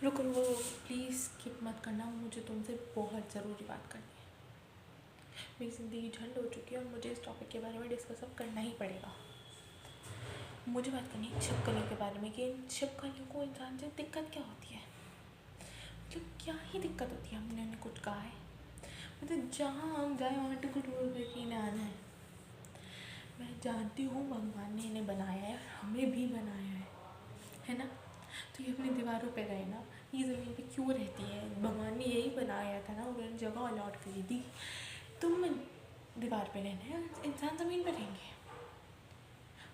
रुको रुको, please skip मत करना, मुझे तुमसे बहुत ज़रूरी बात करनी है। मेरी ज़िंदगी झंड हो चुकी है और मुझे इस टॉपिक के बारे में डिस्कस अब करना ही पड़ेगा। मुझे बात करनी है छिपकलियों के बारे में कि इन छिपकलियों को इंसान से दिक्कत क्या होती है। मतलब क्या ही दिक्कत होती है, हमने उन्हें कुछ कहा है? मतलब जहाँ हम जाए वहाँ टुकड़ टुकड़ करके इन्हें आना है। मैं जानती हूँ भगवान ने इन्हें बनाया है, हमें भी बनाया है ना? तो ये अपनी दीवारों पे गए ना, ये ज़मीन पे क्यों रहती है? भगवान ने यही बनाया था ना, उन्होंने जगह अलॉट करी थी। तुम दीवार पे रहना है, इंसान ज़मीन पे रहेंगे।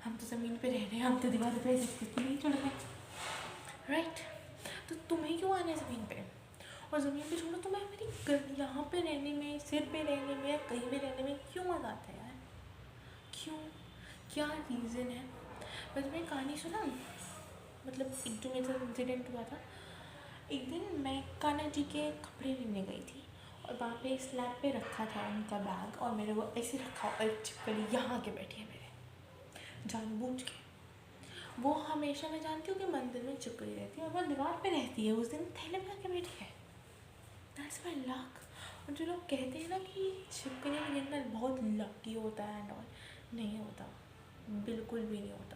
हम तो ज़मीन पे रह रहे हैं, हम तो दीवारों पे नहीं चढ़ रहे, राइट? तो तुम्हें क्यों आना है ज़मीन पे? और ज़मीन पे छोड़ो, तुम्हें मेरी यहाँ पे रहने में, सिर पे रहने में या कहीं भी रहने में क्यों मज़ा आता है यार? क्यों? क्या रीज़न है? मैं तुम्हें कहानी सुना, मतलब एक जो मेरे साथ इंसिडेंट हुआ था। एक दिन मैं कान्हा जी के कपड़े लेने गई थी और वहाँ पे स्लैब पे रखा था उनका बैग, और मेरे वो ऐसे रखा और एक छिपकली यहाँ के बैठी है मेरे, जानबूझ के। वो हमेशा, मैं जानती हूँ कि मंदिर में छिपकली रहती है और वो दीवार पे रहती है, उस दिन थैले में आके बैठी है। That's my luck. और जो लोग कहते हैं ना कि छिपकली में गिरना बहुत लकी होता है एंड ऑल, नहीं होता, बिल्कुल भी नहीं होता।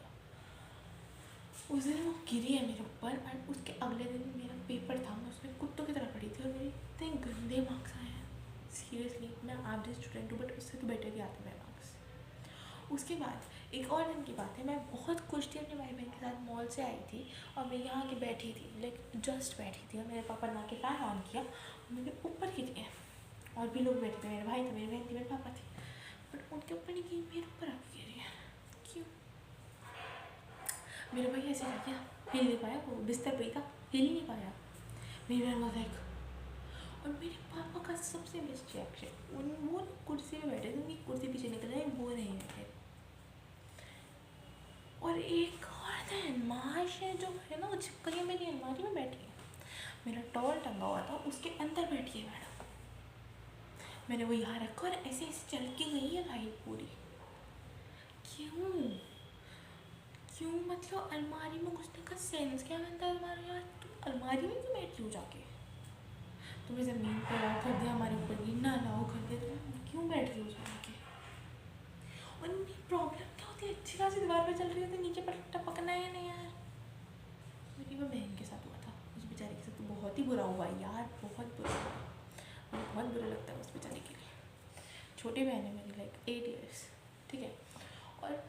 उस दिन वो गिरी है मेरे ऊपर और उसके अगले दिन मेरा पेपर था, मैं उसमें कुत्तों की तरह पड़ी थी और मेरे इतने गंदे मार्क्स आए हैं। सीरियसली, मैं एवरेज स्टूडेंट हूँ बट उससे तो बेटर ही आते मेरे मार्क्स। उसके बाद एक और दिन की बात है, मैं बहुत खुश थी, अपने भाई बहन के साथ मॉल से आई थी और मैं यहाँ के बैठी थी, लाइक जस्ट बैठी थी, और मेरे पापा ने आके फ़ैन ऑन किया और मेरे ऊपर गिर गया। और भी लोग बैठे थे, मेरे भाई थे, मेरी बहन थी, मेरे पापा थे, बट उनके ऊपर नहीं गिरी, मेरे ऊपर आके गिरी है। क्यों? मेरा भाई ऐसे रह गया, हिल नहीं पाया, वो बिस्तर पे ही था, हिल नहीं पाया। मेरी बहन वाला एक, और मेरे पापा का सबसे बेस्ट रिएक्शन, वो कुर्सी में बैठे थे, उनकी कुर्सी पीछे निकल रही, वो नहीं बैठे। और एक और दिन माश है जो है ना, वो छिपकली मेरी अलमारी में बैठी है, मेरा टॉवल टंगा हुआ था, उसके अंदर बैठी है मैडम। मैंने वो यहाँ रखा और ऐसे ऐसे चल के गई है भाई पूरी। क्यों? क्यों? मतलब अलमारी में घुसने का सेंस क्या बनता है? अलमारी यार, तुम अलमारी में क्यों बैठी हो जाके? तुम्हें ज़मीन पर अलाउ कर दिया, हमारे ऊपर गिरना अलाउ कर दिया, तुम क्यों बैठ रही हो जाके? और इनकी प्रॉब्लम क्या होती है? अच्छी खासी दीवार पे चल रही होती है, नीचे पर टपकना है नहीं यार। मेरी वो बहन के साथ हुआ था, उस बेचारे के साथ तो बहुत ही बुरा हुआ यार, बहुत बुरा हुआ। मुझे बहुत बुरा लगता है उस बेचारे के लिए। छोटी बहन है मेरी, लाइक 8 years, ठीक है। और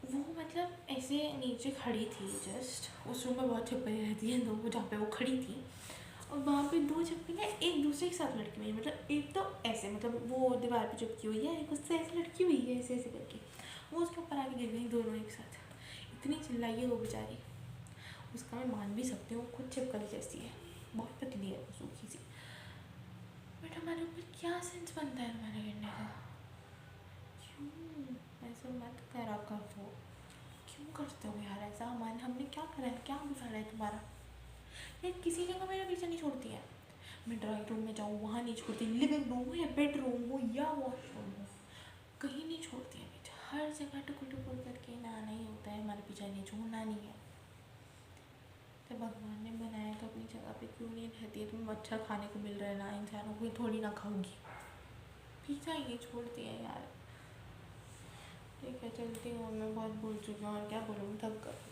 वो मतलब ऐसे नीचे खड़ी थी, जस्ट उस रूम में बहुत छिपकली रहती हैं, तो जहाँ पे वो खड़ी थी, और वहाँ पे दो छिपकलियाँ एक दूसरे के साथ लड़की हुई है, मतलब एक तो ऐसे, मतलब वो दीवार पे चिपकी हुई है, एक उससे ऐसे लड़की हुई है, ऐसे ऐसे करके, वो उसके ऊपर आके गिर गई दोनों एक साथ। इतनी चिल्लाई है वो बेचारी, उसका मैं मान भी सकती हूँ, खुद छिपकली जैसी है, बहुत पतली है वो, सूखी सी। बट हमारे ऊपर क्या सेंस बनता है हमारे गिरने का? क्यों ऐसा मत करा करो, क्यों करते हो यार ऐसा? हमने क्या करा है, क्या बिगाड़ा है तुम्हारा? ये किसी जगह मेरा पीछे नहीं छोड़ती है। मैं ड्राइंग रूम में जाऊँ वहाँ नहीं छोड़ती, लिविंग रूम हो या बेडरूम हो या वॉशरूम हो, कहीं नहीं छोड़ती है पीछे, हर जगह टुकुर टुकुर करके नहाना ही होता है, हमारे पीछे नहीं छोड़ना नहीं है। तो भगवान ने बनाया तो अपनी जगह पे क्यों नहीं रहती है? तुम्हें अच्छा खाने को मिल रहा है ना, इंसानों को थोड़ी ना खाऊंगी, पीछा ही नहीं छोड़ती है यार। ठीक है, चलती हूँ, मैं बहुत बोल चुकी हूँ और क्या बोलूँ, थक कर।